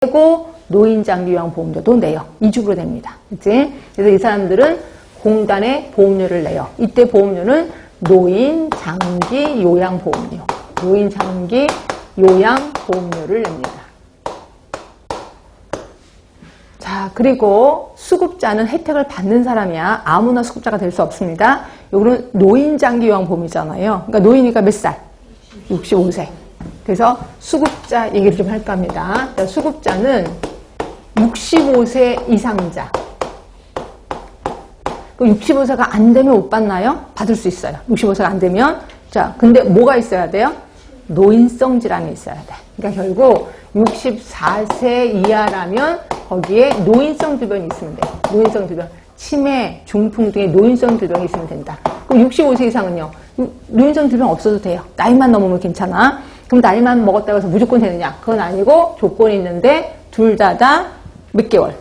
내고 노인장기요양보험료도 내요. 이주로 냅니다. 그치? 그래서 이 사람들은 공단에 보험료를 내요. 이때 보험료는 노인장기요양보험료, 노인장기요양보험료를 냅니다. 자, 그리고 수급자는 혜택을 받는 사람이야. 아무나 수급자가 될 수 없습니다. 요거는 노인장기요양보험이잖아요. 그러니까 노인이가 몇 살? 65세. 그래서 수급자 얘기를 좀 할까 합니다. 수급자는 65세 이상자. 65세가 안 되면 못 받나요? 받을 수 있어요. 65세가 안 되면. 자, 근데 뭐가 있어야 돼요? 노인성 질환이 있어야 돼. 그러니까 결국 64세 이하라면 거기에 노인성 질병이 있으면 돼요. 노인성 질병. 치매, 중풍 등의 노인성 질병이 있으면 된다. 그럼 65세 이상은요? 노인성 질병 없어도 돼요. 나이만 넘으면 괜찮아. 그럼 나이만 먹었다고 해서 무조건 되느냐? 그건 아니고 조건이 있는데 둘 다 몇 개월?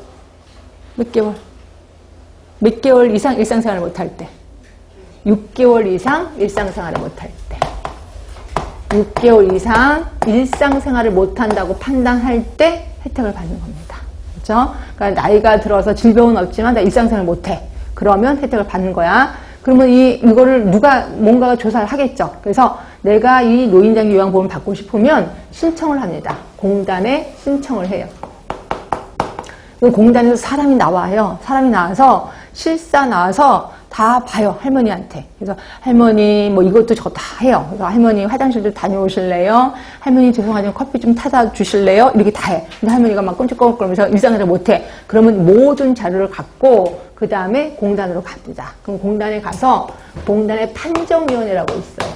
몇 개월 이상 일상생활을 못할 때. 6개월 이상 일상생활을 못할 때. 6개월 이상 일상생활을 못한다고 판단할 때 혜택을 받는 겁니다. 그렇죠? 그러니까 나이가 들어서 질병은 없지만 나 일상생활을 못해. 그러면 혜택을 받는 거야. 그러면 이거를 뭔가가 조사를 하겠죠. 그래서 내가 이 노인장기 요양보험을 받고 싶으면 신청을 합니다. 공단에 신청을 해요. 공단에서 사람이 나와요. 사람이 나와서 실사 나와서 다 봐요. 할머니한테. 그래서 할머니 뭐 이것도 저거 다 해요. 그래서 할머니 화장실 좀 다녀오실래요? 할머니 죄송하지만 커피 좀 타다 주실래요? 이렇게 다 해. 근데 할머니가 막 끔찍거리면서 일상생활을 못해. 그러면 모든 자료를 갖고 그 다음에 공단으로 갑니다. 그럼 공단에 가서 공단의 판정위원회라고 있어요.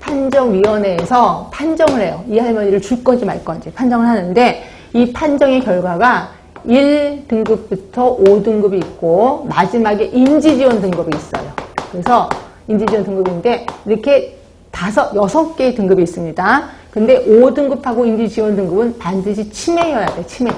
판정위원회에서 판정을 해요. 이 할머니를 줄 건지 말 건지 판정을 하는데 이 판정의 결과가 1등급부터 5등급이 있고 마지막에 인지지원 등급이 있어요. 그래서 인지지원 등급인데 이렇게 6개의 등급이 있습니다. 근데 5등급하고 인지지원 등급은 반드시 치매여야 돼. 치매.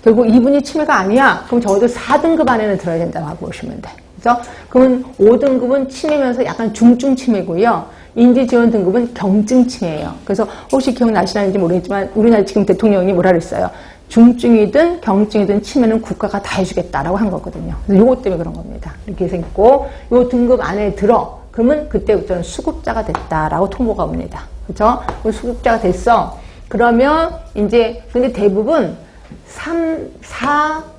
결국 이분이 치매가 아니야. 그럼 적어도 4등급 안에는 들어야 된다고 보시면 돼. 그래서 그러면 5등급은 치매면서 약간 중증 치매고요. 인지지원 등급은 경증 치매예요. 그래서 혹시 기억나시는지 모르겠지만 우리나라 지금 대통령이 뭐라 그랬어요? 중증이든 경증이든 치매는 국가가 다 해주겠다라고 한 거거든요. 그래서 요것 때문에 그런 겁니다. 이렇게 해서 있고 요 등급 안에 들어. 그러면 그때부터는 수급자가 됐다라고 통보가 옵니다. 그렇죠? 수급자가 됐어. 그러면 이제 근데 대부분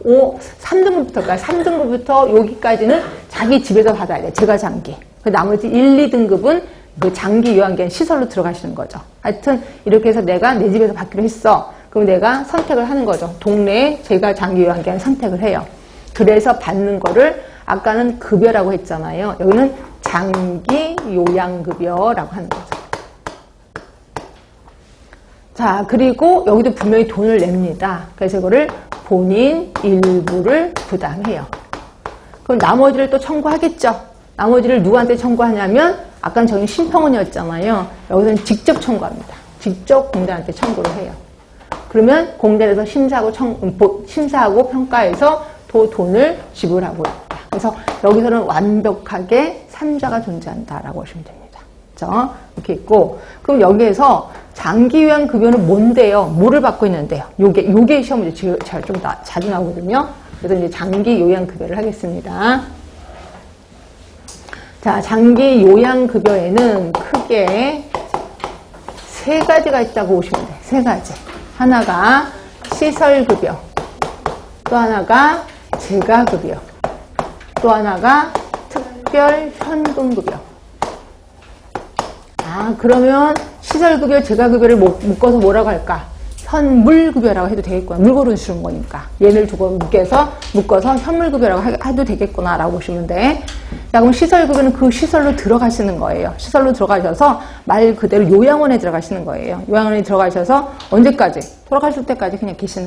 3등급부터가 3등급부터 여기까지는 자기 집에서 받아야 돼. 제가 장기. 그 나머지 1, 2등급은 그 장기 요양기관 시설로 들어가시는 거죠. 하여튼 이렇게 해서 내가 내 집에서 받기로 했어. 그럼 내가 선택을 하는 거죠. 동네에 제가 장기 요양기관 선택을 해요. 그래서 받는 거를 아까는 급여라고 했잖아요. 여기는 장기 요양급여라고 하는 거죠. 자, 그리고 여기도 분명히 돈을 냅니다. 그래서 이거를 본인 일부를 부담해요. 그럼 나머지를 또 청구하겠죠. 나머지를 누구한테 청구하냐면 아까는 저희 심평원이었잖아요. 여기서는 직접 청구합니다. 직접 공단한테 청구를 해요. 그러면 공단에서 심사하고 평가해서 돈을 지불하고 있다. 그래서 여기서는 완벽하게 3자가 존재한다라고 보시면 됩니다. 그렇죠? 이렇게 있고 그럼 여기에서 장기요양급여는 뭔데요? 뭐를 받고 있는데요? 요게 시험 문제 좀 자주 나오거든요. 그래서 이제 장기요양급여를 하겠습니다. 자, 장기요양급여에는 크게 3가지가 있다고 보시면 돼요. 3가지. 하나가 시설급여, 또 하나가 재가급여, 또 하나가 특별현금급여. 아, 그러면 시설급여, 재가급여를 묶어서 뭐라고 할까? 현물급여라고 해도 되겠구나. 물건을 주는 거니까. 얘를 두고 묶어서 현물급여라고 해도 되겠구나라고 보시면 돼. 자, 그럼 시설급여는 그 시설로 들어가시는 거예요. 시설로 들어가셔서 말 그대로 요양원에 들어가시는 거예요. 요양원에 들어가셔서 언제까지? 돌아가실 때까지 그냥 계시는